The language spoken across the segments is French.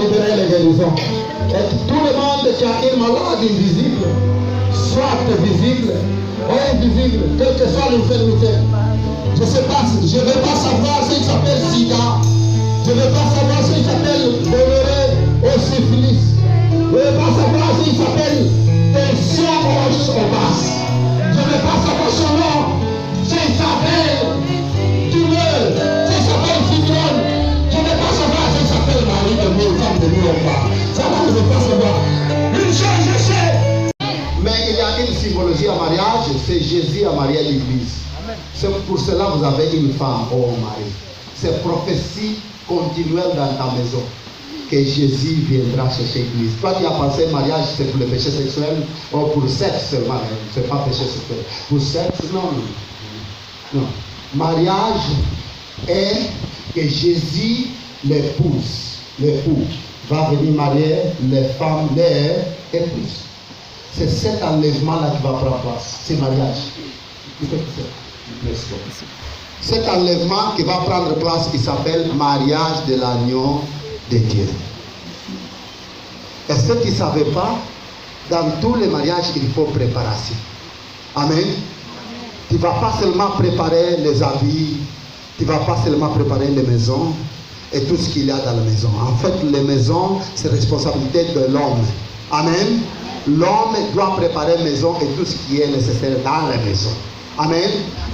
libérer les guérisons. Et tout le monde qui a une maladie invisible, soit visible ou invisible, quelle que soit l'infirmité. Je ne sais pas, je ne vais pas savoir s'il s'appelle sida, je ne vais pas savoir s'il s'appelle gonorrhée ou syphilis, je ne vais pas savoir s'il s'appelle tension haute ou basse, je ne vais pas savoir son nom, s'il s'appelle tumeur, s'il s'appelle fibrome, je ne vais pas savoir s'il s'appelle mari de nous, femme de nous ou pas. Ça va, je ne vais pas savoir. Une chose je sais. Mais il y a une symbologie à mariage, c'est Jésus a marié l'église. C'est pour cela que vous avez une femme ou un mari. C'est prophétie continuelle dans ta maison. Que Jésus viendra chercher l'église. Toi qui as pensé mariage c'est pour le péché sexuel ou pour le sexe seulement. C'est pas péché sexuel. Pour sexe, non. Non. Mariage est que Jésus l'époux va venir marier les femmes, les épouses. C'est cet enlèvement-là qui va prendre place. C'est mariage. Cet enlèvement qui va prendre place, qui s'appelle mariage de l'agneau de Dieu. Est-ce que tu ne savais pas? Dans tous les mariages, il faut préparation. Amen. Tu ne vas pas seulement préparer les habits, tu ne vas pas seulement préparer les maisons et tout ce qu'il y a dans la maison. En fait, les maisons, c'est responsabilité de l'homme. Amen. L'homme doit préparer la maison et tout ce qui est nécessaire dans la maison. Amen.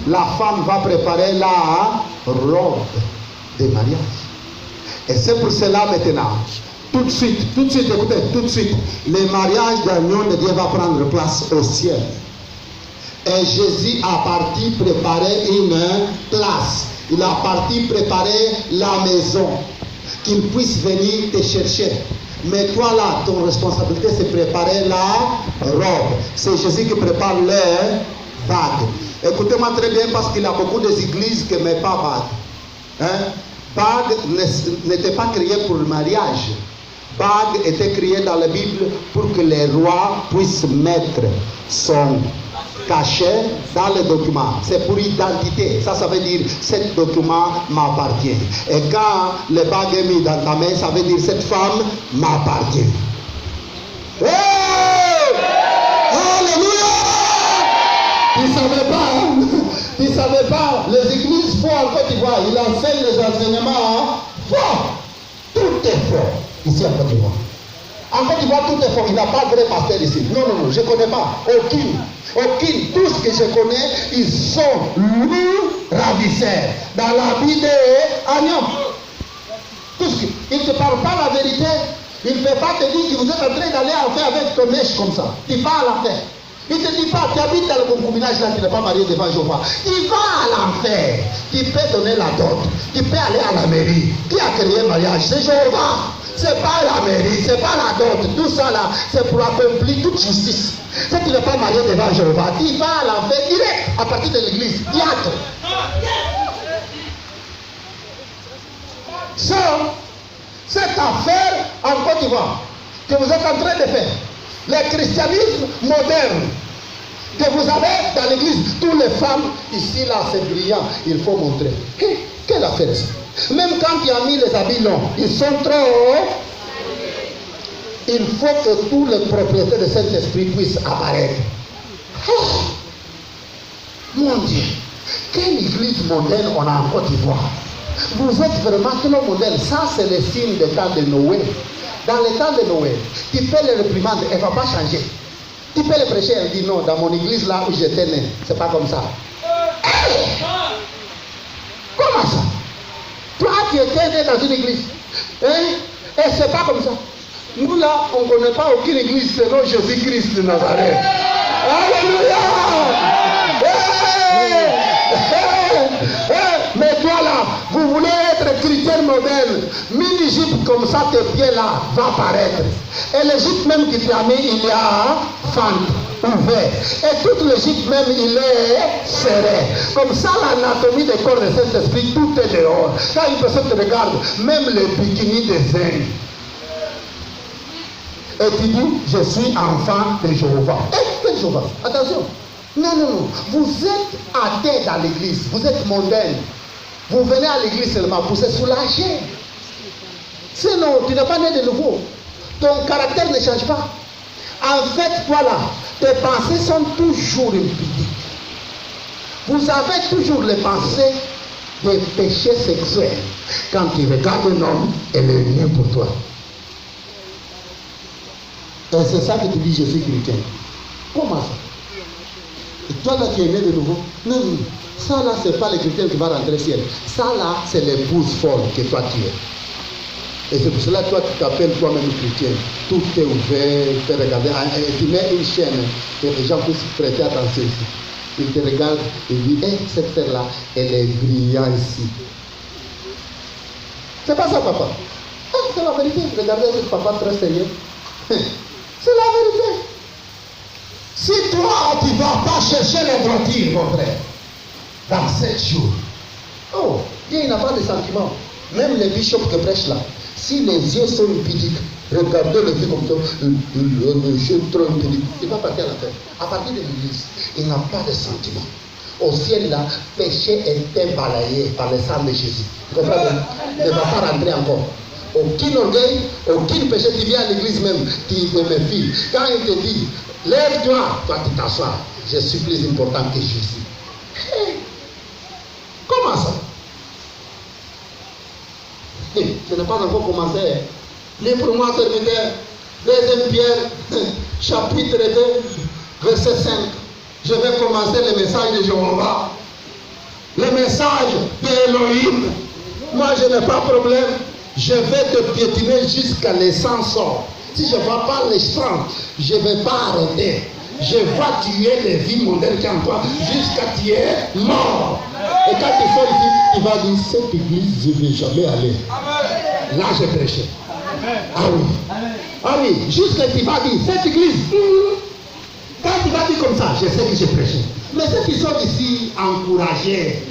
La femme va préparer la robe de mariage. Et c'est pour cela maintenant, tout de suite, écoutez, tout de suite, le mariage d'agneau de Dieu va prendre place au ciel. Et Jésus a parti préparer une place. Il a parti préparer la maison. Qu'il puisse venir te chercher. Mais toi là, ton responsabilité c'est préparer la robe. C'est Jésus qui prépare les bagues. Écoutez-moi très bien parce qu'il y a beaucoup d'églises qui ne mettent pas bague. Hein? Bague n'était pas créée pour le mariage. Bague était créée dans la Bible pour que les rois puissent mettre son cachet dans le document. C'est pour identité. Ça veut dire ce document m'appartient. Et quand le bague est mis dans ta main, ça veut dire cette femme m'appartient. Hey! Alléluia! Tu ne savais pas, les églises font en Côte d'Ivoire, ils enseignent les enseignements forts. Tout est fort ici en Côte d'Ivoire. En Côte d'Ivoire, tout est fort. Il n'y a pas de vrai pasteur ici. Non, je ne connais pas. Aucune. Tout ce que je connais, ils sont loups ravisseurs. Dans la vie d'Agnon. Ils ne te parlent pas la vérité. Il ne peut pas te dire que vous êtes en train d'aller en faire avec ton mèche comme ça. Tu vas à l'enfer. Il ne te dit pas, tu habites dans le concubinage là, tu n'es pas marié devant Jéhovah. Tu vas à l'enfer. Tu peux donner la dot. Tu peux aller à la mairie. Qui a créé le mariage? C'est Jéhovah. C'est pas la mairie, c'est pas la dot. Tout ça là, c'est pour accomplir toute justice. Si tu n'es pas marié devant Jéhovah, tu vas à l'enfer direct à partir de l'église. Diacre. Cette affaire en Côte d'Ivoire que vous êtes en train de faire, le christianisme moderne que vous avez dans l'église, toutes les femmes ici là, c'est brillant, il faut montrer. Quelle affaire ça? Même quand il a mis les habits longs, ils sont trop hauts. Il faut que tous les propriétaires de Saint-Esprit puissent apparaître. Oh, mon Dieu, quelle église moderne on a en Côte d'Ivoire. Vous êtes vraiment quel modèle. Ça, c'est le signe du temps de Noé. Dans le temps de Noé, tu peux les réprimander, elle ne va pas changer. Tu peux les prêcher, elle dit non, dans mon église là où j'étais né, c'est pas comme ça. Hey! Comment ça? Toi, tu étais né dans une église. Hein? Et c'est pas comme ça. Nous là, on ne connaît pas aucune église selon Jésus-Christ de Nazareth. Alléluia! Hey! Hey! Hey! Mais toi là, vous voulez être chrétien modèle. Mine l'Égypte comme ça, tes pieds là va paraître. Et l'Égypte même qui t'a mis, il y a fente ouvert. Et toute l'Égypte même, il est serré. Comme ça, l'anatomie des corps de Saint-Esprit, tout est dehors. Quand une personne te regarde, même les bikinis des Indes. Et tu dis, je suis enfant de Jéhovah. Quel Jéhovah? Attention. Non. Vous êtes athée dans l'église. Vous êtes mondaine. Vous venez à l'église seulement pour se soulager. Sinon, tu n'es pas né de nouveau. Ton caractère ne change pas. En fait, voilà, tes pensées sont toujours impudiques. Vous avez toujours les pensées des péchés sexuels. Quand tu regardes un homme, elle est née pour toi. Et c'est ça que tu dis, je suis chrétien. Comment ça? Et toi là qui es né de nouveau? Non, non. Ça là, c'est pas le chrétien qui va rentrer au ciel. Ça là, c'est l'épouse folle que toi tu es. Et c'est pour cela que toi tu t'appelles toi-même chrétien. Tout est ouvert, tu peux regarder. Tu mets une chaîne que les gens puissent prêter attention ici. Ils te regardent et disent, hey, cette terre-là, elle est brillante ici. C'est pas ça, papa. Ah, c'est la vérité. Regardez ce papa très sérieux. C'est la vérité. Si toi, tu ne vas pas chercher les droiture, mon frère, dans 7 jours, oh, Dieu n'a pas de sentiments. Même les bishops qui prêchent là, si les yeux sont impudiques, regardez les yeux comme ça, le yeux trop impudique, il va partir à la terre. À partir de l'église, il n'a pas de sentiments. Au ciel là, péché était balayé par le sang de Jésus. Vous comprenez? Il ne va pas rentrer encore. Aucun orgueil, aucun péché. Tu viens à l'église même, tu te méfies. Quand il te dit, lève-toi, toi tu t'assois. Je suis plus important que Jésus. Hey, comment ça? Hey, je n'ai pas encore commencé. Lis pour moi, serviteur, 2 Pierre, chapitre 2, verset 5. Je vais commencer le message de Jéhovah. Le message d'Elohim. Moi, je n'ai pas de problème. Je vais te piétiner jusqu'à l'essence sort. Si je ne vois pas les sang, je ne vais pas arrêter. Je vais tuer les vies mondaines qui en toi jusqu'à tu es mort. Et quand tu sors ici, tu vas dire, cette église, je ne vais jamais aller. Là, j'ai prêché. Ah oui. Ah oui, juste que tu vas dire, cette église, quand tu vas dire comme ça, je sais que j'ai prêché. Mais ceux qui sont ici encouragés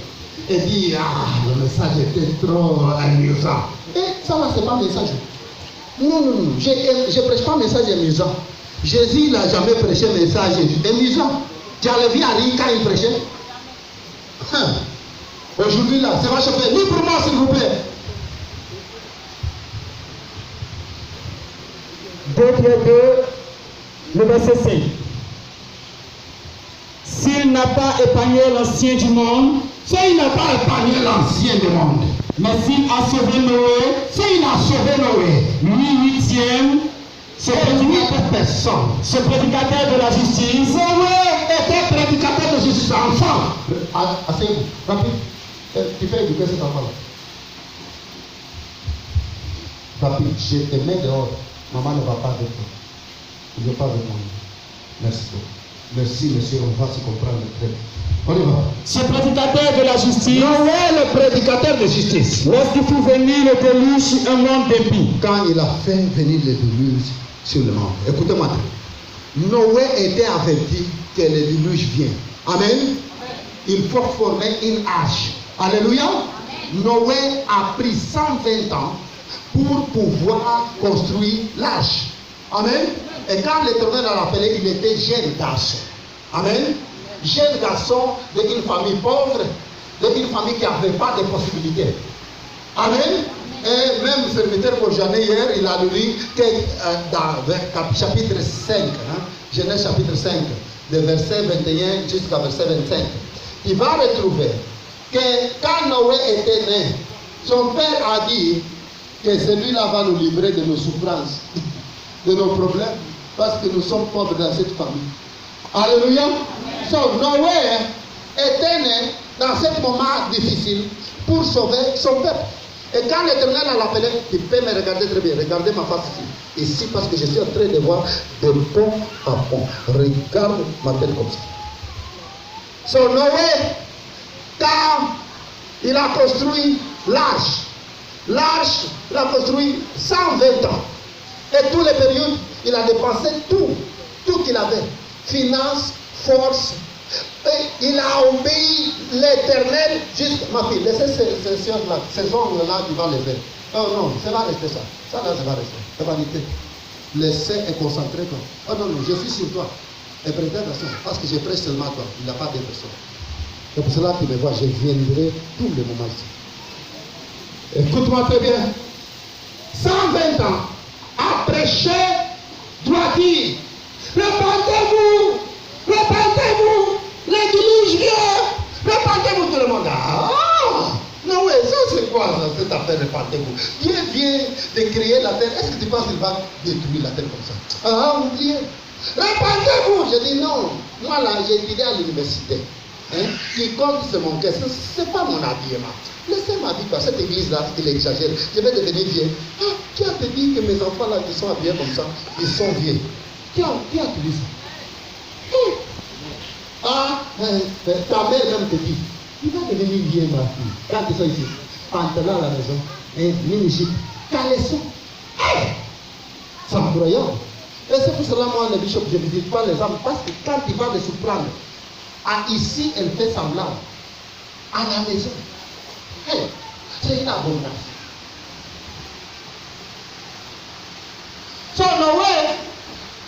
et disent, ah, le message était trop amusant. Et ça là, c'est pas un message. Non, non, non. Je ne prêche pas un message amusant. Jésus n'a jamais prêché un message amusant. Tu as levé à rire quand il prêchait. Aujourd'hui là, c'est vachement fait. Lis pour moi, s'il vous plaît. 2 Pierre 2, le verset 5. S'il n'a pas épargné l'ancien du monde, s'il n'a pas épargné l'ancien du monde, mais s'il a sauvé Noé, s'il a sauvé Noé, lui huitième, ce prédicateur de la justice, Noé était prédicateur de justice, enfant. Asseyez-vous, rapide. Tu fais éduquer cet enfant-là. Rapide, je te mets dehors. Maman ne va pas avec toi. Il ne veut pas avec moi. Merci. Merci, monsieur, on va se comprendre très bien. On y va. Ce prédicateur de la justice, Noé, le prédicateur de justice, lorsqu'il fit venir le déluge, un monde d'impie. Quand il a fait venir le déluge sur le monde, écoutez-moi. Noé était averti que le déluge vient. Amen. Il faut former une arche. Alléluia. Noé a pris 120 ans pour pouvoir construire l'arche. Amen. Et quand l'Éternel l'a appelé, il était jeune garçon. Amen. Jeune garçon d'une famille pauvre, d'une famille qui n'avait pas de possibilités. Amen. Et même le serviteur pour Jeanne hier, il a lu que dans chapitre 5, Genèse chapitre 5, de verset 21 jusqu'à verset 25, il va retrouver que quand Noé était né, son père a dit que celui-là va nous libérer de nos souffrances, de nos problèmes, parce que nous sommes pauvres dans cette famille. Alléluia. So, Noé était né dans ce moment difficile pour sauver son peuple. Et quand l'Éternel l'a appelé, tu peux me regarder très bien. Regardez ma face ici. Ici, parce que je suis en train de voir de pont à pont. Regarde ma tête comme ça. So, Noé, quand il a construit l'arche, il a construit 120 ans. Et toutes les périodes, il a dépensé tout qu'il avait. Finance, force. Et il a obéi l'Éternel jusqu'à ma fille. Laissez ces ongles-là qui vont lever. Oh non, ça va rester ça. Ça là, ça va rester. Ça va rester. Laissez et concentrez-toi. Oh non, non, je suis sur toi. Et prêtez attention, parce que je prêche seulement toi. Il n'y a pas d'autre personne. C'est pour cela que tu me vois, je viendrai tous les moments ici. Écoute-moi très bien. 120 ans, a prêché, doit dire, répentez-vous, répentez-vous, l'église vient, répentez-vous tout le monde. Ah, non, ouais, ça c'est quoi ça, cette affaire, répentez-vous. Dieu vient de créer la terre, est-ce que tu penses qu'il va détruire la terre comme ça? Ah, oubliez. Répentez-vous. Je dis non, moi là, j'ai étudié à l'université. Hein? Qui compte, c'est mon cœur, c'est pas mon habillement. Laissez ma vie, cette église-là, il exagère. Je vais devenir vieux. Ah, qui a te dit que mes enfants là, qui sont habillés comme ça, ils sont vieux? Qui a te dit ça? Ah, ta mère même te dit, il va devenir vieux, ma fille. Quand ils sont ici, pantalon à la maison, mini-jupe, caleçon. C'est incroyable. Et c'est pour cela, moi, le bishop, je ne visite pas les hommes, parce que quand il va les surprendre, ici, elle fait semblant. À la maison. Hey, c'est une abomination. Son Noé,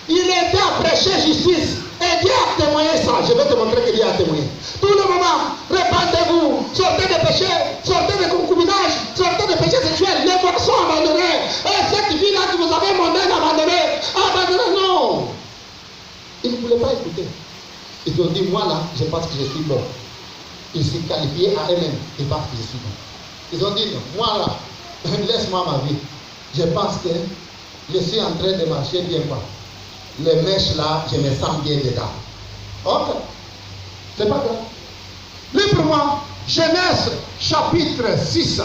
il était à prêcher justice. Et Dieu a témoigné ça. Je vais te montrer que Dieu a témoigné. Tout le moment, répandez-vous, sortez des péchés, sortez des concubinages, sortez des péchés sexuels, les boissons abandonnées. Et cette vie-là que vous avez mondaine abandonnée, abandonnée, non. Ils ne voulaient pas écouter. Ils ont dit, moi là, je pense que je suis bon. Ils se qualifiaient à eux-mêmes, ils pensent que je suis bon. Ils ont dit, moi là, laisse-moi ma vie. Je pense que je suis en train de marcher bien quoi. Les mèches là, je me sens bien dedans. Ok, c'est pas grave. Libre-moi, Genèse chapitre 6,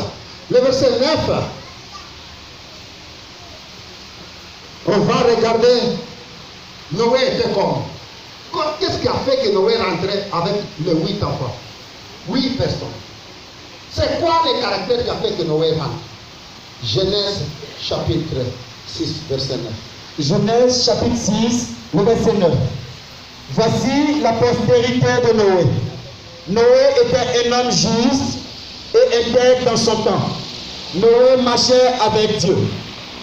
le verset 9. On va regarder Noé était comme. Qu'est-ce qui a fait que Noé rentrait avec les 8 enfants? 8 personnes. C'est quoi le caractère qui a fait que Noé rentre? Genèse chapitre 6, verset 9. Genèse chapitre 6, le verset 9. Voici la postérité de Noé. Noé était un homme juste et intègre dans son temps. Noé marchait avec Dieu.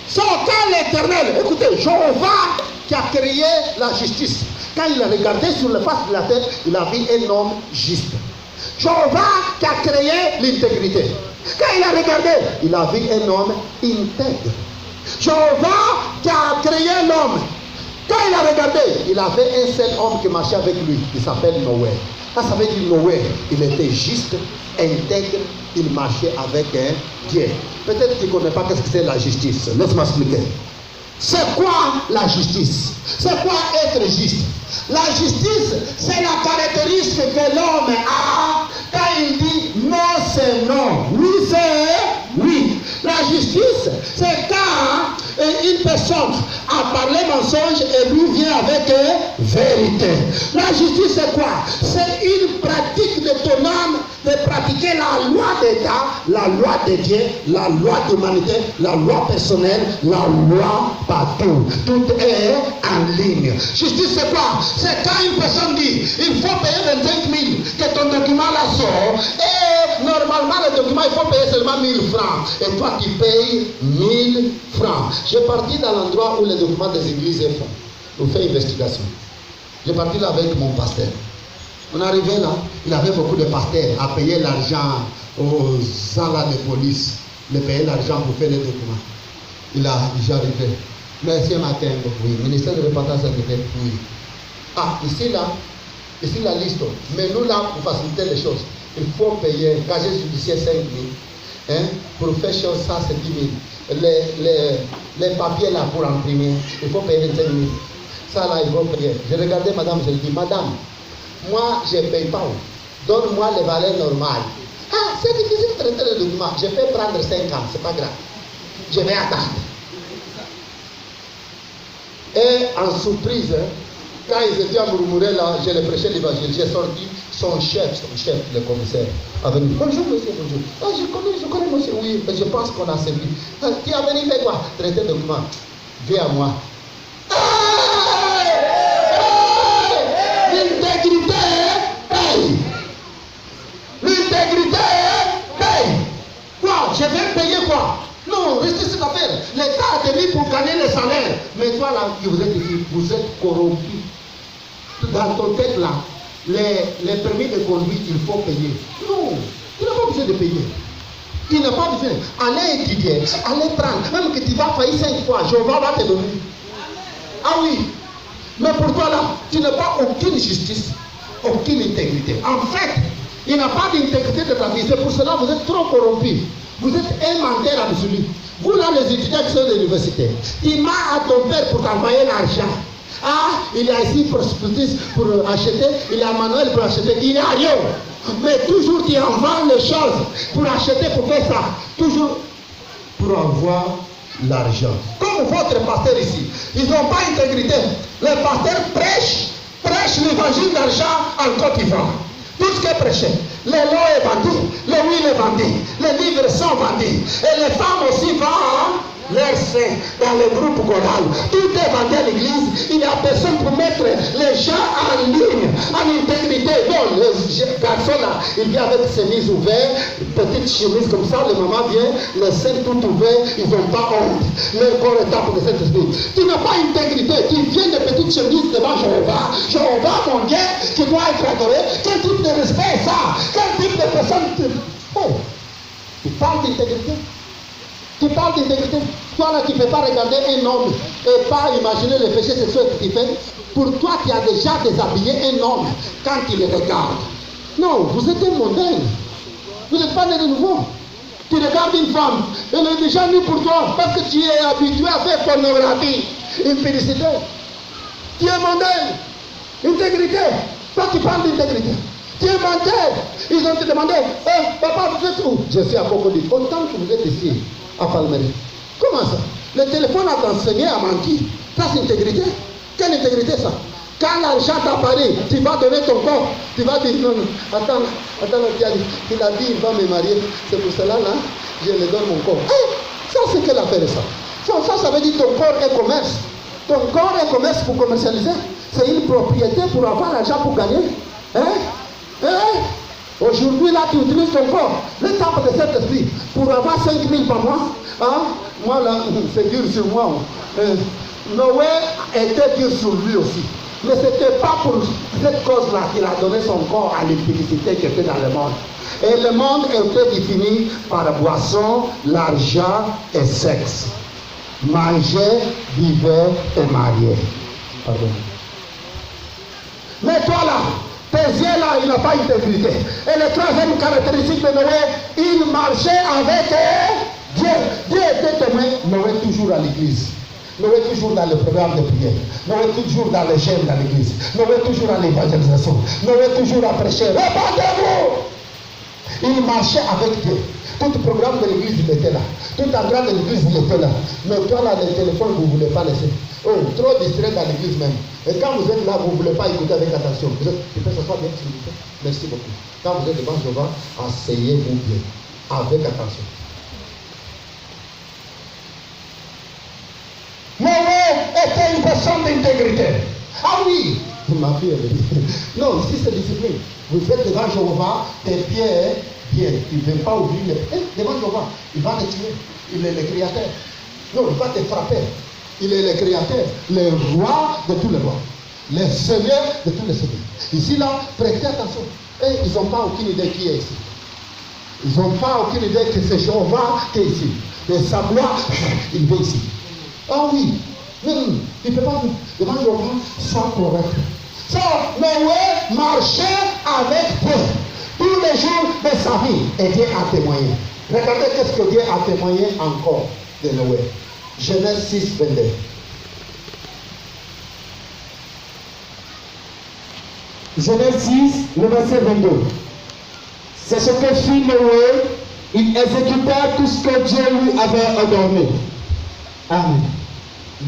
Son temps l'éternel, écoutez, Jéhovah qui a créé la justice. Quand il a regardé sur la face de la terre, il a vu un homme juste. Jéhovah qui a créé l'intégrité. Quand il a regardé, il a vu un homme intègre. Jéhovah qui a créé l'homme. Quand il a regardé, il avait un seul homme qui marchait avec lui. Il s'appelle Noé. Ça veut dire Noé, il était juste, intègre, il marchait avec Dieu. Peut-être que tu ne connais pas qu'est-ce que c'est la justice. Laisse-moi expliquer. C'est quoi la justice? C'est quoi être juste? La justice, c'est la caractéristique que l'homme a quand il dit non, c'est non. Oui, c'est oui. La justice, c'est quand une personne a parlé mensonge et lui vient avec vérité. La justice, c'est quoi? C'est une pratique de ton âme de pratiquer la loi d'État, la loi de Dieu, la loi d'humanité, la loi personnelle, la loi partout. Tout est en ligne. Justice, c'est quoi? C'est quand une personne dit il faut payer 25 000, que ton document là sort, et normalement le document il faut payer seulement 1000 francs, et toi tu payes 1000 francs. J'ai parti dans l'endroit où les documents des églises font. On fait investigation. J'ai parti là avec mon pasteur. On arrivait là, il avait beaucoup de pasteurs à payer l'argent aux gens là de police, de payer l'argent pour faire les documents. J'ai arrivé. Merci matin, oui. Ministère de repentance secrétaire, oui. Ah, ici la liste. Mais nous là, pour faciliter les choses, il faut payer un casier judiciaire 5 000. Hein? Pour faire chose, ça c'est 10 000. Les papiers là pour imprimer, il faut payer 25 000. Ça là, il faut payer. J'ai regardé madame, je lui dis, madame, moi je ne paye pas. Donne-moi les valeurs normales. Ah, c'est difficile de traiter le document. Je peux prendre 5 ans, c'est pas grave. Je vais attendre. Et en surprise, quand ils étaient à murmurer là, je les prêchais l'évangile. J'ai sorti son chef, le commissaire, avec lui. Bonjour monsieur, bonjour. Ah, je connais monsieur, oui, mais je pense qu'on a servi. Ah, tu as venu faire quoi? Traiter le document. Viens à moi. L'intégrité paye. L'intégrité paye. Quoi? Je vais payer quoi? Non, restez cette affaire. L'État a été mis pour gagner les salaires. Mais toi là, vous êtes ici, vous êtes corrompu. Dans ton tête là, les permis de conduite, il faut payer. Non, tu n'as pas besoin de payer. Tu n'as pas besoin. Allez étudier, allez prendre. Même que tu vas faillir 5 fois, Jéhovah va te donner. Ah oui. Mais pour toi là, tu n'as pas aucune justice, aucune intégrité. En fait, il n'y a pas d'intégrité de ta vie. C'est pour cela que vous êtes trop corrompus. Vous êtes un menteur absolu. Vous là, les étudiants qui sont de l'université, tu mens à ton père pour t'envoyer l'argent. Ah, il y a ici prospectus pour acheter, il y a manuel pour acheter, il n'y a rien. Mais toujours tu envoies les choses pour acheter, pour faire ça. Toujours pour avoir l'argent. Comme votre pasteur ici, ils n'ont pas d'intégrité. Les pasteurs prêchent l'évangile d'argent en Côte d'Ivoire. Tout ce qui est prêché, les lois est vendu, les huiles est vendu, les livres sont vendus. Et les femmes aussi vendent leur sein dans les groupes chorales. Tout est vendu à l'église. Il n'y a personne pour mettre les gens en ligne, en intégrité. Non, le garçon là, il vient avec ses chemises ouvertes, petite chemise comme ça, le maman vient, les seins tout ouverts, ils n'ont pas honte. Leur corps est tapé de cet esprit. Tu n'as pas intégrité, tu viens de petites chemises devant Jéhovah. Jéhovah, mon Dieu, qui doit être adoré. Quel type de respect est ça? Quel type de personne? Oh, tu parles d'intégrité? Tu parles d'intégrité. Toi là, tu ne peux pas regarder un homme et pas imaginer le péché sexuel que tu fais. Pour toi, tu as déjà déshabillé un homme quand il le regarde. Non, vous êtes un mondain. Vous n'êtes pas né de nouveau. Tu regardes une femme, elle est déjà nue pour toi parce que tu es habitué à faire pornographie, impudicité. Tu es mondain. Intégrité. Toi, tu parles d'intégrité. Tu es menteur. Ils ont te demandé, papa, vous êtes où? Je suis à Cocody. Autant que vous êtes ici, à Palmeiras. Comment ça? Le téléphone a enseigné à mentir. Ça, c'est intégrité. Quelle intégrité, ça? Quand l'argent t'apparaît, tu vas donner ton corps. Tu vas dire, non, attends, il a dit, il va me marier. C'est pour cela, là, je lui donne mon corps. Ça, c'est quelle affaire, ça? Ça veut dire ton corps est commerce. Ton corps est commerce pour commercialiser. C'est une propriété pour avoir l'argent pour gagner. Aujourd'hui, là, tu utilises ton corps, le temple de cet esprit, pour avoir 5 000 par mois. Moi, là, c'est dur sur moi. Noé était dur sur lui aussi. Mais ce n'était pas pour cette cause-là qu'il a donné son corps à l'impudicité qui était dans le monde. Et le monde était défini par boisson, l'argent et sexe. Manger, vivre et marier. Pardon. Mais toi là, tes yeux là, il n'a pas intégrité. Et la troisième caractéristique de Noé, il marchait avec Dieu. Dieu était témoin. Noé toujours à l'église. Noé toujours dans le programme de prière. Noé toujours dans les chaînes dans l'église. Noé toujours à l'évangélisation. Noé toujours à prêcher. Répandez-vous! Il marchait avec Dieu. Tout le programme de l'église, il était là. Tout l'endroit de l'église, il était là. Mais toi là, le téléphone, vous ne voulez pas laisser. Oh, trop distrait dans l'église même. Et quand vous êtes là, vous ne voulez pas écouter avec attention. Tu peux s'asseoir bien, s'il vous plaît. Merci beaucoup. Quand vous êtes devant Jéhovah, asseyez-vous bien. Avec attention. Noé était une personne d'intégrité. Ah oui, ma fille elle dit. Non, ici c'est discipline. Vous êtes devant Jéhovah, tes pieds, bien. Tu ne veux pas ouvrir les pieds. Devant Jéhovah, il va te tuer. Il est le créateur. Non, il va te frapper. Il est le créateur, le roi de tous les rois. Le seigneur de tous les seigneurs. Ici là, prêtez attention. Et ils n'ont pas aucune idée qui est ici. Ils n'ont pas aucune idée que c'est Jéhovah qui est ici. Et sa gloire, il vient ici. Ah oui, il ne peut pas devant Jéhovah sans correct. Ça, Noé marchait avec Dieu tous les jours de sa vie. Et Dieu a témoigné. Regardez qu'est-ce que Dieu a témoigné encore de Noé. Genèse 6, 22. Genèse 6, le verset 22. C'est ce que fit Noé. Il exécuta tout ce que Dieu lui avait ordonné. Amen.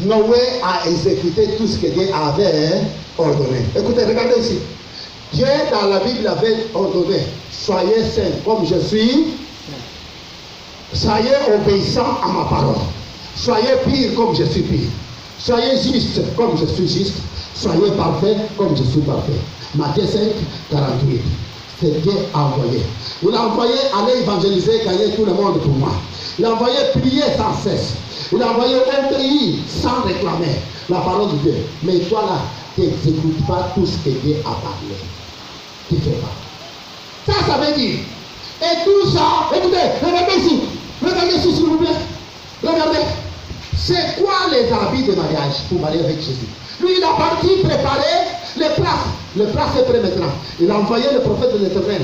Noé a exécuté tout ce que Dieu avait ordonné. Écoutez, regardez ici. Dieu dans la Bible avait ordonné, soyez saints comme je suis, soyez obéissants à ma parole, soyez purs comme je suis pur, soyez justes comme je suis juste, soyez parfaits comme je suis parfait. Matthieu 5, 48. C'est Dieu envoyé. Il a envoyé aller évangéliser, gagner tout le monde pour moi. Il a envoyé prier sans cesse. Il a envoyé un pays sans réclamer la parole de Dieu. Mais toi là, tu n'exécutes pas tout ce que Dieu a parlé. Tu ne fais pas. Ça veut dire, Et tout ça, écoutez, regardez ici s'il vous plaît. Regardez. C'est quoi les habits de mariage pour marier avec Jésus? Lui, il a parti préparer les places. Les places est prêt maintenant. Il a envoyé le prophète de l'Éternel.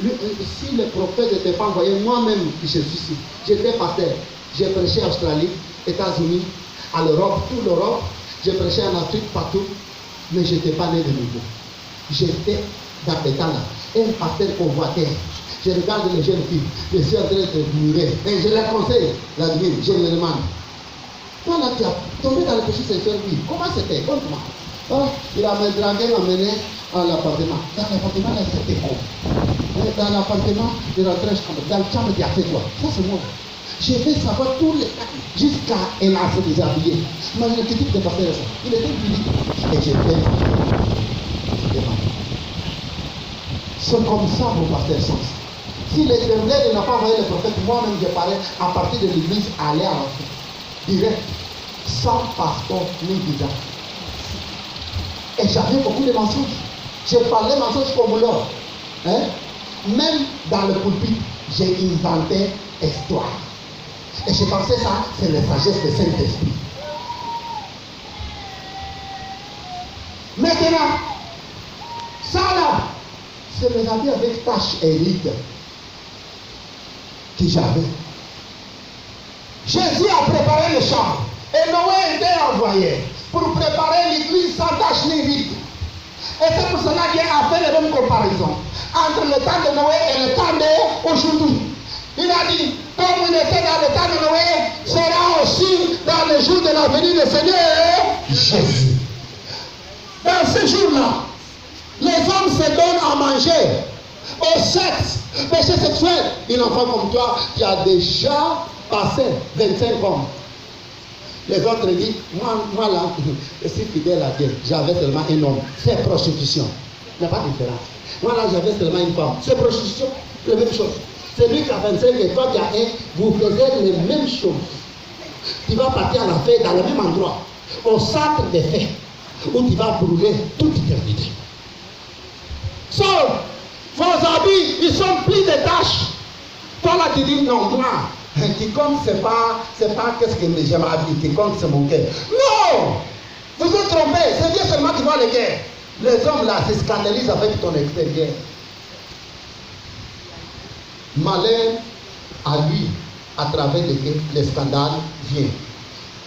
Si le prophète n'était pas envoyé, moi-même, je suis ici. J'étais pasteur. J'ai prêché en Australie, États-Unis, à l'Europe, toute l'Europe. J'ai prêché en Afrique, partout. Mais je n'étais pas né de nouveau. J'étais dans les temps là. Un pasteur convoité. Je regarde les jeunes filles. Je suis en train de mourir. Et je les conseille. La divine, je les demande. Toi là, tu as tombé dans le péché sexuel, oui. Comment c'était? Conte-moi. Oh, il a dragué, m'amené à l'appartement. Dans l'appartement, là, c'était quoi? Dans l'appartement, il rentrait dans le chambre, il a fait quoi? Ça, c'est moi. J'ai fait savoir tous les cas jusqu'à elle a se déshabiller. Mais le type de pasteur, ça. Il était public. Et j'étais c'est comme ça, vos pasteurs sont. Si l'Éternel n'a pas envoyé le prophète, moi-même, je parlais à partir de l'église, aller à l'enfant. Direct, sans passeport ni visa. Et j'avais beaucoup de mensonges. Je parlais mensonges comme l'or. Hein? Même dans le pulpit, j'ai inventé histoire. Et je pensais ça, c'est la sagesse du Saint-Esprit. Maintenant, ça là, c'est mes habits avec taches hérite que j'avais. Jésus a préparé le champ et Noé était envoyé pour préparer l'église sans tache ni ride. Et c'est pour cela qu'il a fait la même comparaison entre le temps de Noé et le temps d'aujourd'hui. Il a dit, comme il était dans le temps de Noé, sera aussi dans le jour de la venue du Seigneur Jésus. Dans ce jour-là, les hommes se donnent à manger au sexe, péché sexuel. Une enfant comme toi qui a déjà passé 25 ans. Les autres disent, moi là, je suis fidèle à Dieu. J'avais seulement un homme. C'est prostitution. Il n'y a pas de différence. Moi là, j'avais seulement une femme. C'est prostitution. La même chose. Celui qui a 25 et toi qui as un, vous faites les mêmes choses. Tu vas partir à la fête dans le même endroit, au centre des fêtes, où tu vas brûler toute éternité. Sauf, vos habits, ils sont plis de taches. Toi là, tu dis, non, moi, qui compte, c'est pas qu'est-ce que j'aime habiller, qui compte, c'est mon cœur. Non! Vous êtes trompés, c'est Dieu seulement qui voit les guerres. Les hommes là se scandalisent avec ton extérieur. Malheur à lui, à travers lesquels les scandales viennent.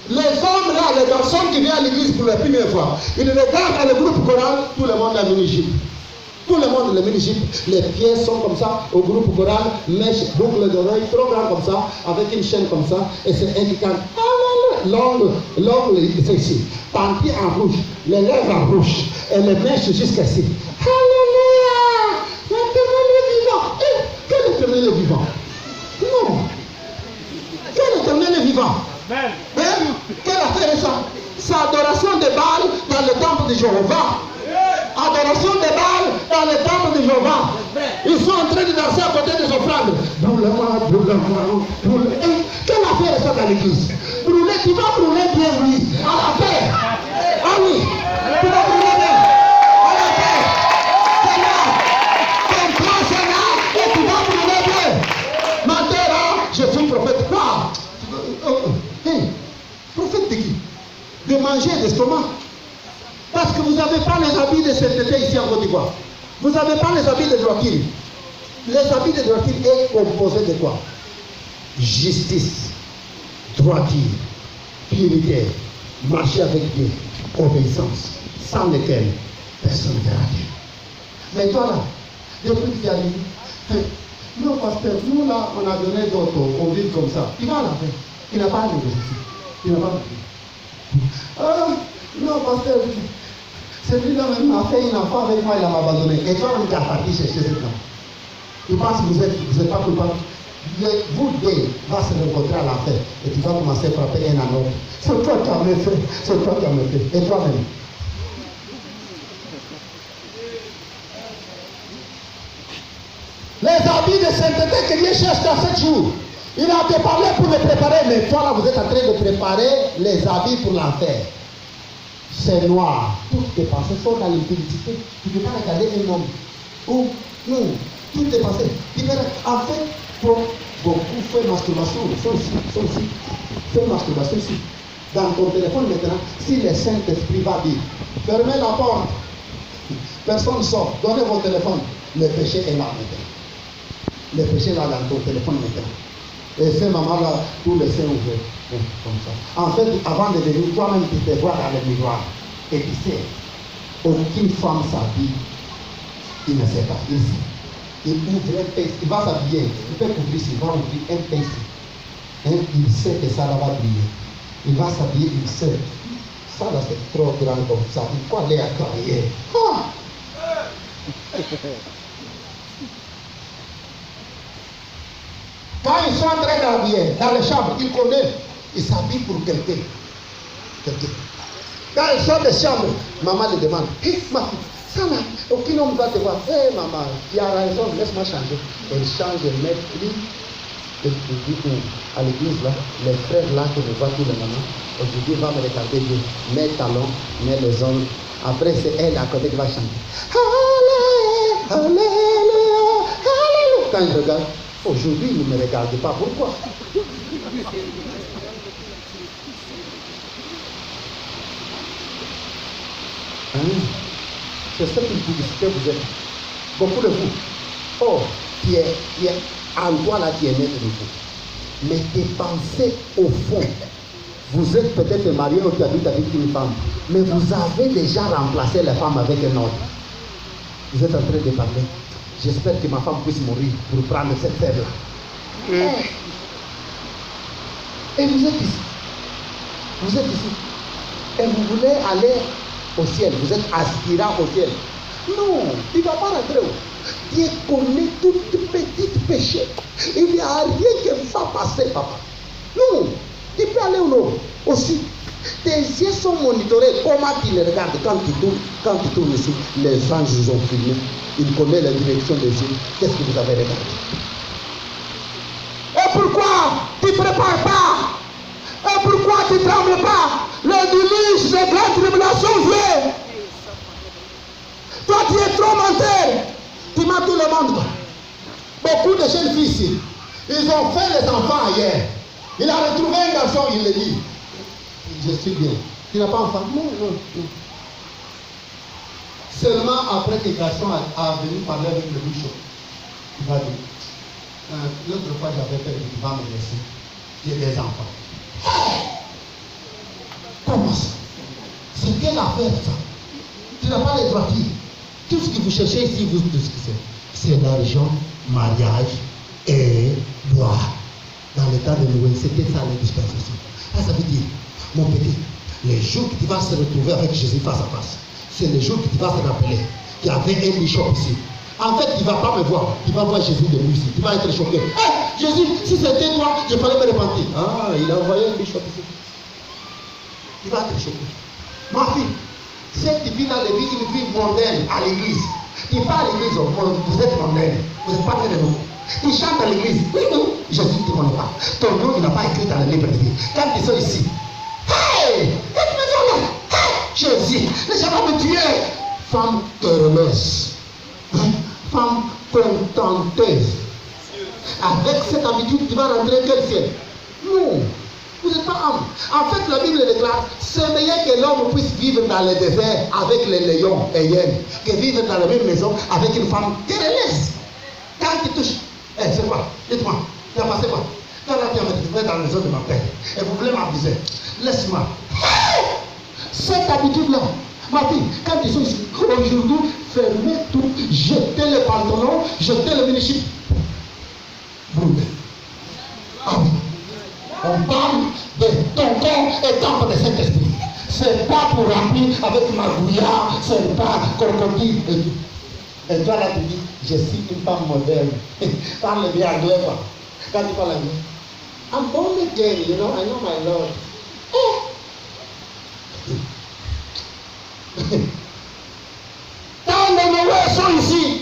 Les hommes là, les garçons qui viennent à l'église pour la première fois, ils regardent dans le groupe choral, tout le monde a mini-jupe. Tout le monde le mini-jupe, les pieds sont comme ça, au groupe choral, mèche, boucle d'oreille, trop grand comme ça, avec une chaîne comme ça, et c'est un qui cante. L'ongle, c'est ici. Panty en rouge, les lèvres en rouge, et les mèches jusqu'ici. Alléluia! L'Éternel est vivant. Quel Éternel est vivant? Non. Quel Éternel est vivant? Hein? Quelle affaire est ça? C'est adoration de Baal dans le temple de Jéhovah. Adoration de Baal dans le temple de Jéhovah. Ils sont en train de danser à côté des offrandes. Brûle. Quelle affaire est ça dans l'église? Brûler, tu vas brûler bien, oui. À la paix. Ah oui. Tu vas brûler bien. À la paix. C'est là. Ton plan, c'est là. Et tu vas brûler bien. Maintenant, je suis prophète. Quoi? Prophète de qui? De manger d'estomac. Parce que vous n'avez pas les habits de sainteté ici en Côte d'Ivoire. Vous n'avez pas les habits de droiture. Les habits de droiture est composé de quoi? Justice, droiture, purité, marcher avec Dieu, obéissance, sans lesquels personne ne verra Dieu. Mais toi là, depuis que tu es arrivé, non pasteur, nous là, on a donné d'autres, on vit comme ça. Tu vas à la fin. Tu n'as pas à négocier. Tu n'as pas à non, pasteur, celui-là même m'a fait une enfant avec moi, il m'a abandonné. Et toi, on est parti chercher cet homme. Tu penses que vous n'êtes pas coupable? Vous deux va se rencontrer à la fin et tu vas commencer à frapper un à l'autre. C'est toi qui as me fait, c'est toi qui as me fait. Et toi-même. Les habits de sainteté que Dieu cherche dans 7 jours. Il a te parlé pour les préparer, mais toi là, vous êtes en train de préparer les habits pour l'enfer. C'est noir. Toutes tes pensées sont dans l'impudicité. Tu ne peux pas regarder un homme. Ou non. Tout est passé. En fait, pour beaucoup faire masturbation, faire masturbation aussi. Dans ton téléphone maintenant, si le Saint-Esprit va dire, fermez la porte, personne ne sort, donnez vos téléphones, le péché est là maintenant. Le péché est là dans ton téléphone maintenant. Et ces mamans-là, tous les seins ouverts, comme ça. En fait, avant de venir, toi-même, tu te vois dans le miroir. Et tu sais, aucune femme s'habille, il ne sait pas. Il ouvre un pinceau, il va s'habiller, il peut couvrir, il va ouvrir un pinceau. Hein? Il sait que ça là va briller. Il va s'habiller, il sait. Ça là c'est trop grand comme ça. Il faut aller à carrière. Quand ils sont en train d'habiller dans les chambres, ils connaissent. Ils s'habillent pour quelqu'un. Quand ils sortent des chambres, maman les demande, hé ma fille, ça là, aucun homme va te voir. Hé maman, tu as raison, laisse-moi changer. Elle change, elle met plus. Et tu dis à l'église là, les frères là que je vois tous les moments, aujourd'hui va me regarder Dieu, mets talons, mets les ongles. Après c'est elle à côté qui va chanter. Alléluia, alléluia. Quand je regarde, aujourd'hui il ne me regarde pas. Pourquoi? C'est cette publicité que vous êtes. Beaucoup de vous. Oh, en toi là, tu es né de nouveau. Mais tes pensées au fond, vous êtes peut-être marié ou tu habites avec une femme, mais vous avez déjà remplacé la femme avec un autre. Vous êtes en train de parler. J'espère que ma femme puisse mourir pour prendre cette terre-là. Et vous êtes ici. Vous êtes ici. Et vous voulez aller au ciel. Vous êtes aspirant au ciel. Non, tu ne vas pas rentrer où? Dieu connaît tout petit péché. Il n'y a rien qui va passer, papa. Non, tu peux aller où non? Aussi. Tes yeux sont monitorés. Comment tu les regardes quand tu tournes ici? Les anges vous ont filmé. Ils connaissent la direction des yeux. Qu'est-ce que vous avez regardé? Et pourquoi tu ne prépares pas? Et pourquoi tu ne trembles pas? Le déluge de grande tribulation vient. Toi, tu es trop menteur. Tu mens tout le monde. Beaucoup de jeunes filles ici, ils ont fait les enfants hier. Il a retrouvé un garçon, il le dit. Je suis bien. Tu n'as pas enfant? Non. Seulement après que le garçon a venu parler avec le bouchon, il va dire, l'autre fois j'avais peur qu'il va me laisser. J'ai des enfants. Comment ça? C'est quelle affaire ça? Tu n'as pas les droits. Tout ce que vous cherchez ici, vous tout ce que c'est l'argent, mariage et loi. Dans le temps de Noé, c'était ça les dispensations. Ça veut dire, mon petit, les jours que tu vas se retrouver avec Jésus face à face, c'est les jours que tu vas te rappeler qu'il y avait un bishop ici. En fait, tu ne vas pas me voir, tu vas voir Jésus de lui ici. Tu vas être choqué. Hey, Jésus, si c'était toi, je fallait me repentir. Ah, il a envoyé un bishop ici. Tu vas être choqué. Ma fille, cette vie dans les vies, une vie mondaine à l'église. Tu vas à l'église, vous êtes mondaine. Vous n'êtes pas très de nous. Tu chantes à l'église. Oui, non. Jésus ne te connaît pas. Ton nom, il n'a pas écrit dans le livre de vie. Quand ils sont ici, hey, Jésus, les gens vont me tuer. Femme heureuse. Femme contenteuse. Avec cette habitude, tu vas rentrer quel ciel? Non. Vous n'êtes pas âme. En fait, la Bible déclare, c'est meilleur que l'homme puisse vivre dans le désert avec les lions et hyènes que vivre dans la même maison avec une femme terrestre. Quand tu touches, c'est quoi? Dites-moi, tu as passé quoi? Quand là, tu as trouvé dans la maison de ma père et vous voulez m'abuser, laisse-moi. Cette habitude-là, ma fille, quand ils sont ici, aujourd'hui, fermez tout, jetez les pantalons, jetez le mini-chip. Brûlez. Ah oui. On parle de ton corps et temple de Saint-Esprit. C'est pas pour remplir avec magouillard, c'est pas crocodile et tout. Et toi là tu dis, je suis une femme moderne. Parle bien anglais quoi. Quand tu parles anglais, I'm born again, you know, I know my Lord. Quand les Noé sont ici,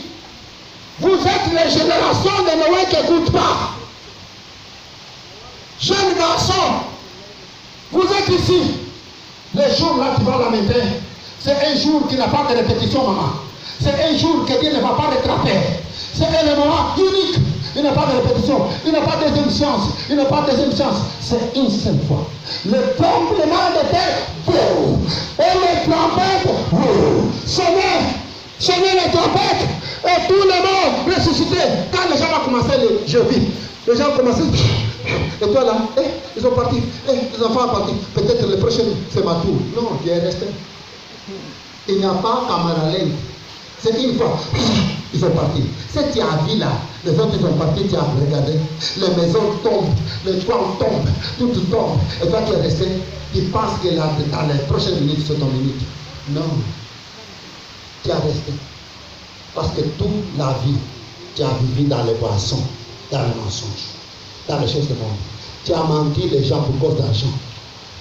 vous êtes les générations de Noé qui n'écoutent pas. Jeunes garçons, vous êtes ici. Les jours là, tu vas lamenter. C'est un jour qui n'a pas de répétition, maman. C'est un jour que Dieu ne va pas rattraper. C'est un moment unique. Il n'y a pas de répétition. Il n'y a pas de deuxième chance. Il n'y a pas de deuxième chance. C'est une seule fois. Le tremblement de terre, boum, et les trompettes, boum, sonnez les trompettes, et tout le monde ressuscité. Quand les gens vont commencer, je vis. Les gens commencent. Et toi là, ils sont partis. Les enfants sont partis. Peut-être le prochain, c'est ma tour. Non, tu es resté. Il n'y a pas camarade. C'est une fois. Ils sont partis. Si tu as vu là, les autres ils sont partis, tu as regardé. Les maisons tombent, les toits tombent, tout tombe. Et toi tu es resté. Tu penses que là, dans les prochaines minutes, c'est ton minute. Non. Tu as resté. Parce que toute la vie, tu as vécu dans les boissons, dans le mensonge, dans les choses de monde. Tu as menti les gens pour cause d'argent.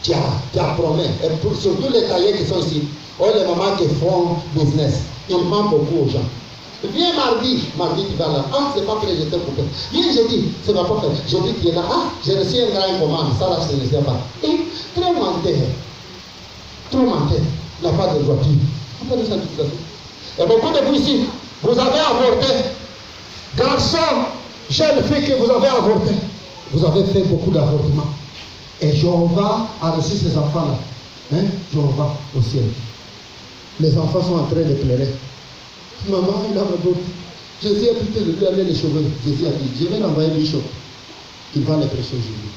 Tu as promis. Et pour surtout les tailleurs qui sont ici, les mamans qui font business, ils mentent beaucoup aux gens. Viens mardi tu vas là. Ah, c'est pas que j'étais coupé. Viens jeudi, c'est ma propre. Jeudi tu es là. Ah, j'ai reçu un grand commande. Ça là, je ne sais pas. Et trop menteur. Il n'y a pas de voiture. Il n'y a pas de satisfaction. Et beaucoup de vous ici, vous avez avorté. Garçon, jeune fille que vous avez avorté. Vous avez fait beaucoup d'avortements. Et Jéhovah a reçu ces enfants-là. Jéhovah au ciel. Les enfants sont en train de pleurer. Maman, il a avorté. Jésus a plutôt de lui aller les cheveux. Jésus a dit, je vais l'envoyer lui chaud. Il va les prêcher aujourd'hui.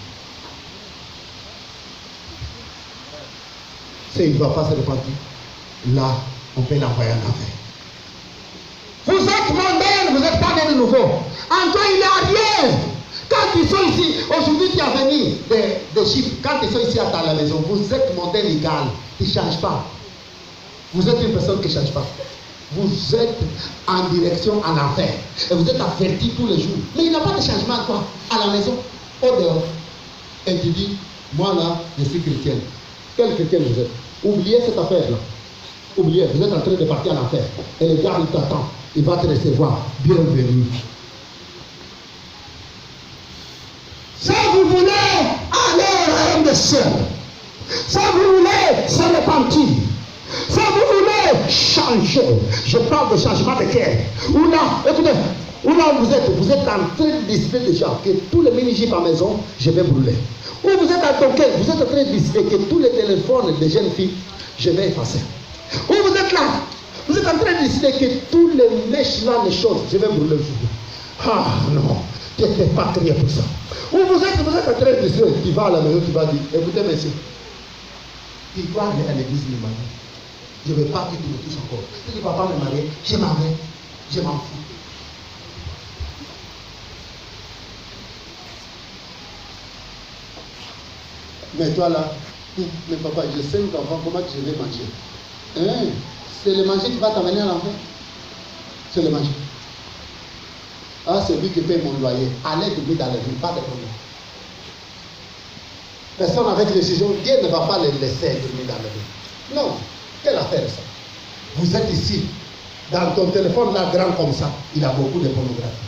S'il ne va pas se repentir, là, on peut l'envoyer en enfer. Vous êtes mondains, vous n'êtes pas né de nouveau. En toi, il n'y a rien. Quand ils sont ici, aujourd'hui tu as venu des chiffres, quand ils sont ici à la maison, vous êtes mondain légal, tu ne changes pas. Vous êtes une personne qui ne change pas. Vous êtes en direction en enfer. Et vous êtes avertis tous les jours. Mais il n'y a pas de changement quoi. À la maison, au dehors. Et tu dis, moi là, je suis chrétienne. Quel chrétien vous êtes? Oubliez cette affaire-là. Oubliez, vous êtes en train de partir en enfer. Et le gars, il t'attend. Il va te recevoir. Bienvenue. Si vous voulez aller au royaume des cieux, si vous voulez se repentir, si vous voulez changer, je parle de changement de cœur. Ou là, écoutez, où là vous êtes en train de décider déjà que tous les mini-jeeps à maison, je vais brûler. Ou vous êtes à ton cœur, vous êtes en train de décider que tous les téléphones des jeunes filles, je vais effacer. Ou vous êtes là, vous êtes en train de décider que tous les mèches là, les choses, je vais brûler aujourd'hui. Ah non, tu n'étais pas créé pour ça. Ou vous êtes en train de décider, tu vas à la maison, tu vas dire, écoutez monsieur, tu dois aller à l'église le matin. Je ne veux pas que tu me touches encore. Si tu ne vas pas me marier, je m'en vais. Je m'en fous. Mais toi là, mais papa, j'ai 5 enfants, comment je vais manger? C'est le manger qui va t'amener à l'enfer. C'est le manger. Ah, c'est lui qui paye mon loyer. Allez de lui dans la vie, pas de problème. Personne avec décision, Dieu ne va pas les laisser dormir dans la vie. Non. Quelle affaire ça? Vous êtes ici, dans ton téléphone là, grand comme ça, il y a beaucoup de pornographie.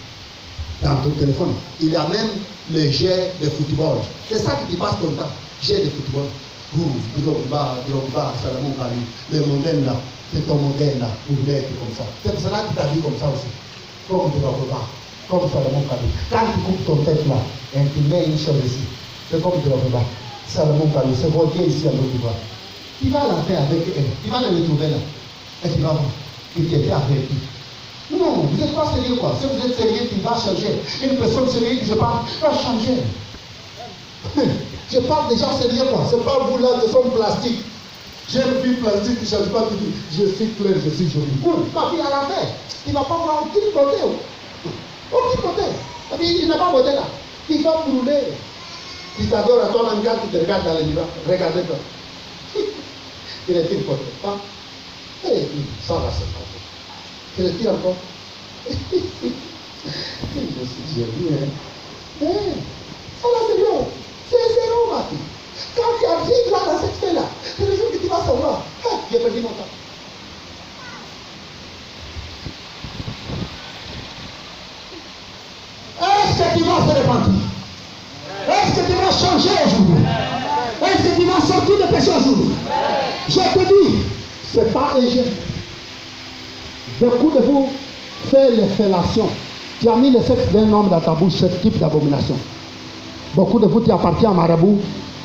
Dans ton téléphone, il y a même le jet de football. C'est ça qui te passe ton temps, jet de football. Vous, Drogba, Salomon Kali, le modèle là, c'est ton modèle là, vous voulez être comme ça. C'est pour cela que tu as dit comme ça aussi. Comme Drogba, comme Salomon Kali. Quand tu coupes ton tête là, et tu mets une chose ici, c'est comme Drogba, Salomon Kali, c'est votre Dieu ici à l'autre. Tu vas la faire avec elle, tu vas le retrouver là. Et tu vas voir, il t'était averti. Non, vous n'êtes pas sérieux quoi. Si vous êtes sérieux, tu vas changer. Une personne sérieuse, je parle, va changer. Je parle des gens sérieux quoi. C'est pas vous là qui sont plastiques. J'ai une fille plastique qui ne change pas, tu dis, je suis clair, je suis jolie. Cool, ma fille à la fin. Il ne va pas voir aucune beauté. Aucune beauté. Il n'a pas beauté là. Il va brûler. Il t'adore à toi, un gars qui te regarde dans les livres. Regardez-toi. Il est une côté. Ça va se faire. Il est encore. Je suis joli, hein. Ça va, c'est long. C'est zéro, ma fille. Quand tu arrives là, dans cette fête-là, c'est le jour que tu vas savoir. J'ai perdu mon temps. Est-ce que tu vas se repentir? Est-ce que tu vas changer aujourd'hui? Est-ce que tu vas sortir de péché aujourd'hui? Je te dis, ce n'est pas un jeu. Beaucoup de vous font les fellations Tu as mis le sexe d'un homme dans ta bouche, ce type d'abomination. Beaucoup de vous, tu appartiens à marabout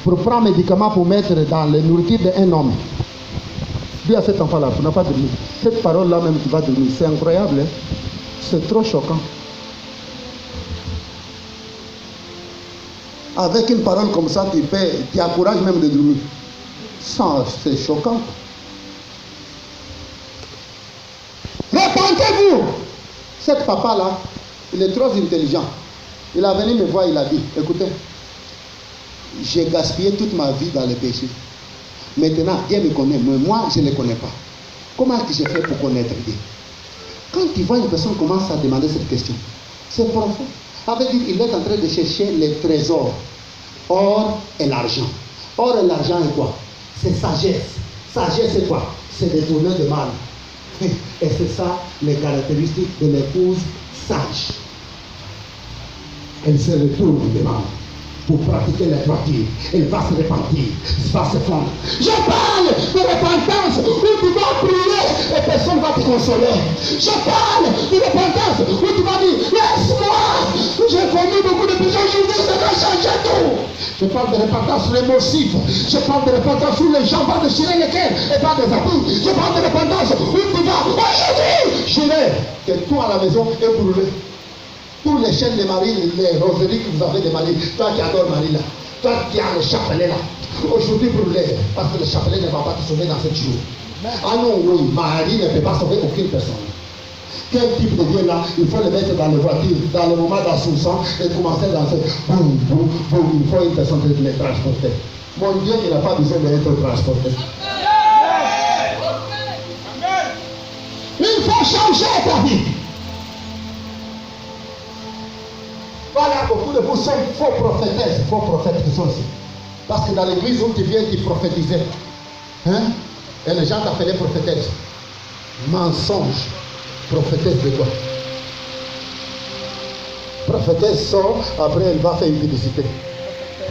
pour prendre un médicament pour mettre dans la nourriture d'un homme. Dis à cet enfant-là, tu n'as pas dormi. Cette parole-là même, tu vas dormir. C'est incroyable, hein? C'est trop choquant. Avec une parole comme ça, tu encourages même de dormir. Ça, c'est choquant. Répentez-vous! Cet papa-là, il est trop intelligent. Il a venu me voir, il a dit, écoutez, j'ai gaspillé toute ma vie dans le péché. Maintenant, Dieu me connaît, mais moi, je ne le connais pas. Comment est-ce que j'ai fait pour connaître Dieu? Quand tu vois une personne commence à demander cette question, c'est profond. Avec dit, il est en train de chercher les trésors, or et l'argent. Or et l'argent est quoi? C'est sagesse. Sagesse c'est quoi? C'est détourner de mal. Et c'est ça les caractéristiques de l'épouse sage. Elle se retourne de mal pour pratiquer la droiture. Elle va se repentir, va se fondre. Je parle de repentance où tu vas prier et personne ne va te consoler. Je parle de repentance où tu vas dire, laisse-moi, j'ai commis beaucoup de péchés aujourd'hui, ça va changer tout. Je parle de repentance émotive. Je parle de repentance où les gens vont déchirer les cœurs et pas des habits. Je parle de repentance où tu vas aujourd'hui jurer que tout à la maison est brûlé. Tous les chaînes de Marie, les roseries que vous avez de Marie, toi qui adores Marie là, toi qui as le chapelet là, aujourd'hui brûlez, parce que le chapelet ne va pas te sauver dans cette jour. Ah non, oui, Marie ne peut pas sauver aucune personne. Quel type de Dieu là, il faut le mettre dans les voitures, dans le moment d'assoupçon et commencer à danser. Boum, boum, boum, il faut une personne qui les transporter. Mon Dieu, il n'a pas besoin d'être transporté. Il faut changer ta vie. Voilà, beaucoup de vous sont faux prophétesses, faux prophètes qui sont ici. Parce que dans l'église où tu viens, tu prophétisais. Hein? Et les gens t'appelaient prophétesse. Mensonge. Prophétesse de quoi? Prophétesse sort, après elle va faire une publicité.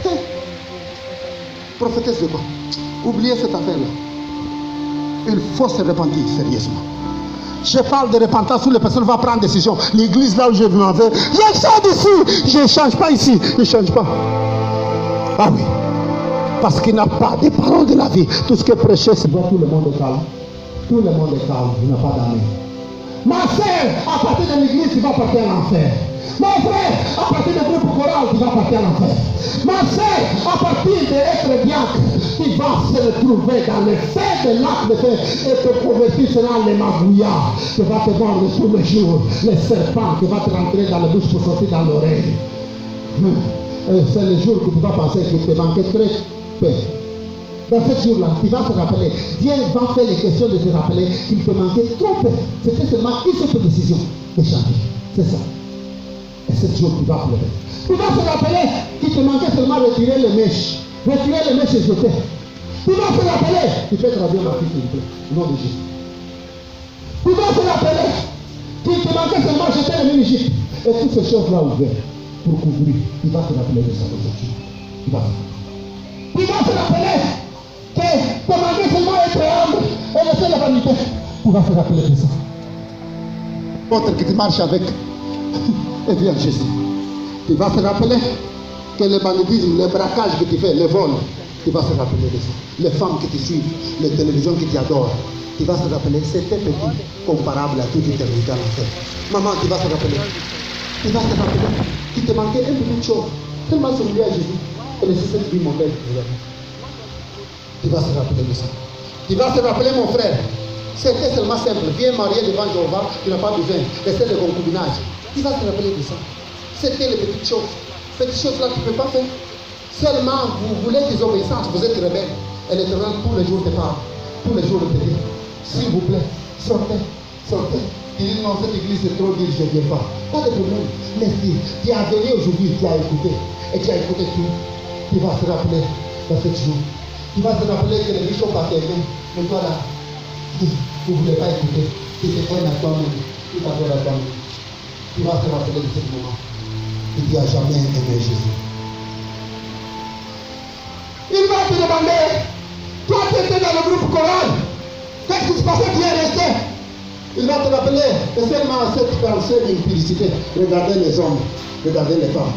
Hein? Prophétesse de quoi? Oubliez cette affaire-là. Il faut se repentir sérieusement. Je parle de repentance où les personnes vont prendre décision. L'église là où je m'en vais, je sors d'ici. Je ne change pas ici. Je ne change pas. Ah oui. Parce qu'il n'a pas de parole de la vie. Tout ce qui est prêché, c'est tout le monde est calme. Tout le monde est calme. Il n'a pas d'âme. Ma soeur, à partir de l'église, tu vas partir en enfer. Mon frère, à partir du groupe choral, tu vas partir en enfer. Ma soeur, à partir d'être diacre, tu vas se retrouver dans le fait de l'acte de fer et te convertir sera les magouillards qui va te vendre tous les jours, les serpents qui va te rentrer dans la bouche pour sortir dans l'oreille. C'est le jour que tu vas penser qu'il te manquait très peu. Dans ce jour-là, tu vas te rappeler. Dieu va faire les questions de te rappeler qu'il te manquait trop peu. C'était seulement une seule décision de changer. C'est ça. Et ce jour, tu vas pleurer. Tu vas te rappeler qu'il te manquait seulement retirer les mèches. Retirer les mèches et jeter. Tu vas te rappeler. Tu peux traduire ma fille, s'il vous plaît. Au nom de Jésus. Tu vas te rappeler qu'il te manquait seulement jeter les mèches. Et toutes ces choses-là ouvertes pour couvrir. Tu vas te rappeler de ça aujourd'hui. Tu vas te rappeler que te manquait seulement être humble et laisser la vanité. Tu vas te rappeler de ça. Autre que tu marches avec. Et viens Jésus. Tu vas te rappeler que le banditisme, le braquage que tu fais, le vol, tu vas te rappeler de ça. Les femmes qui te suivent, les télévisions qui t'adorent, tu vas te rappeler, c'était petit, comparable à toute éternité à l'enfer. Maman, tu vas te rappeler. Tu vas te rappeler qu'il te manquait un peu de choses. Tellement soumis à Jésus. Et laisser cette vie, mon père. Tu vas te rappeler de ça. Tu vas te rappeler, mon frère. C'était seulement simple. Viens marier devant Jéhovah, tu n'as pas besoin. Laissez le concubinage. Tu vas te rappeler de ça. C'était les petites choses. Petites choses-là, tu ne peux pas faire. Seulement, vous voulez des obéissances, vous êtes rebelles. Et l'Éternel, tous les jours, te parle. Tous les jours, te dit, s'il vous plaît, sortez, sortez. Il dit, non, cette église est trop dure, je ne viens pas. Pas de problème. Mais si tu es venu aujourd'hui, tu as écouté. Et tu as écouté tout. Tu vas te rappeler dans ce jour. Tu vas te rappeler que le bishop a quelqu'un. Mais toi là, tu ne voulais pas écouter. Tu te prennes à toi-même. Tu t'adores à toi-même. Tu vas te rappeler de ce moment. Et tu n'as jamais aimé Jésus. Il va te demander, toi tu étais dans le groupe choral. Qu'est-ce qui se passait? Tu es resté. Il va te rappeler. Et seulement cette pensée d'impudicité. Regardez les hommes, regardez les femmes.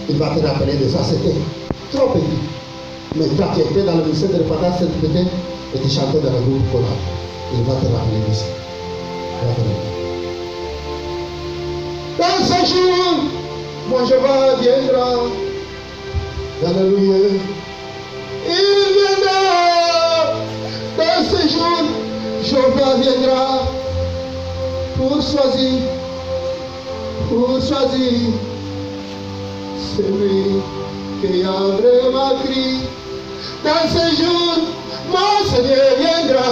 Il va te rappeler de ça. C'était trop petit. Mais toi qui étais dans le ministère de repartage cette petite et tu chantais dans le groupe choral. Il va te rappeler ici. Dans ce jour, mon Jéhovah viendra. Alléluia. Il viendra. Dans ce jour, Jéhovah viendra pour choisir celui qui a vraiment crié. Dans ce jour, mon Seigneur viendra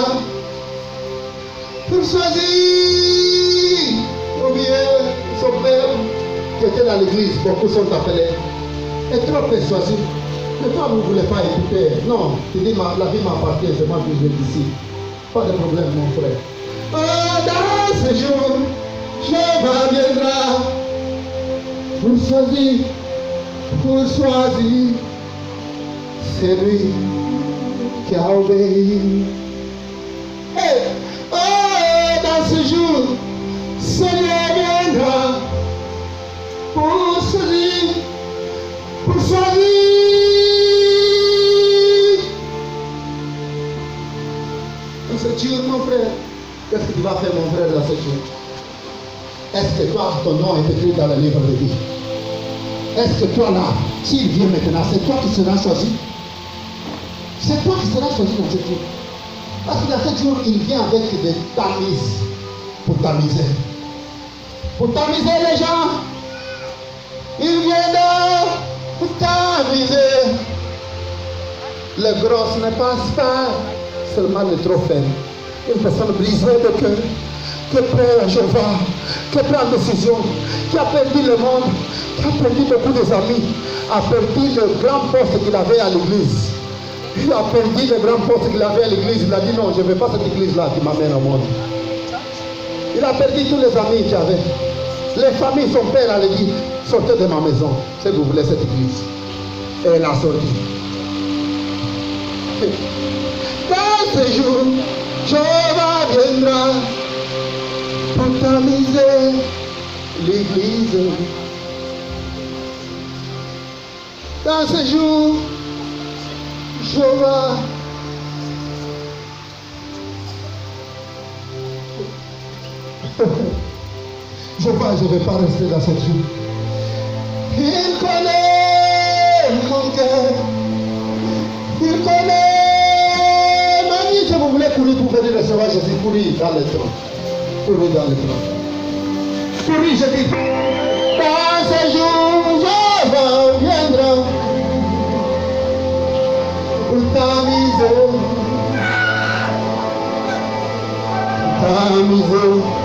pour choisir ou bien son père qui était dans l'église. Beaucoup sont appelés. Et trop persuasif. Mais toi, vous ne voulez pas écouter. Non, tu dis, la vie m'appartient, c'est moi qui viens d'ici. Pas de problème, mon frère. Oh, dans ce jour, Jéhovah viendra pour choisir celui qui a obéi. Hey, oh, dans ce jour, Seigneur viendra pour choisir. Dans ce jour, mon frère, qu'est-ce que tu vas faire, mon frère, dans ce jour? Est-ce que toi, ton nom est écrit dans le livre de vie? Est-ce que toi, là, s'il vient maintenant, c'est toi qui seras choisi? C'est toi qui seras choisi dans ce jour. Parce que dans ce jour, il vient avec des tamises pour tamiser. Pour tamiser les gens. Il vient là pour tamiser. Les grosses ne passent pas, seulement les trop faibles. Une personne brisée de cœur, qui est prêt à Jéhovah, qui prend décision, qui a perdu le monde, qui a perdu beaucoup des amis, a perdu le grand poste qu'il avait à l'église. Il a perdu le grand poste qu'il avait à l'église. Il a dit non, je ne veux pas cette église-là qui m'amène au monde. Il a perdu tous les amis qu'il avait. Les familles, son père allait dire, sortez de ma maison, si vous voulez cette église. Et elle a sorti. Dans ce jour, Jéhovah viendra pour tamiser l'église. Dans ce jour, Jéhovah je ne vais pas rester dans cette jour. Il connaît mon cœur. Il connaît. Mamie, si vous voulez courir pour venir recevoir Jésus, courir dans le tronc. Courir dans le tronc. Courir, je dis. Dans ce jour, Jéhovah viendra pour tamiser. Tamiser.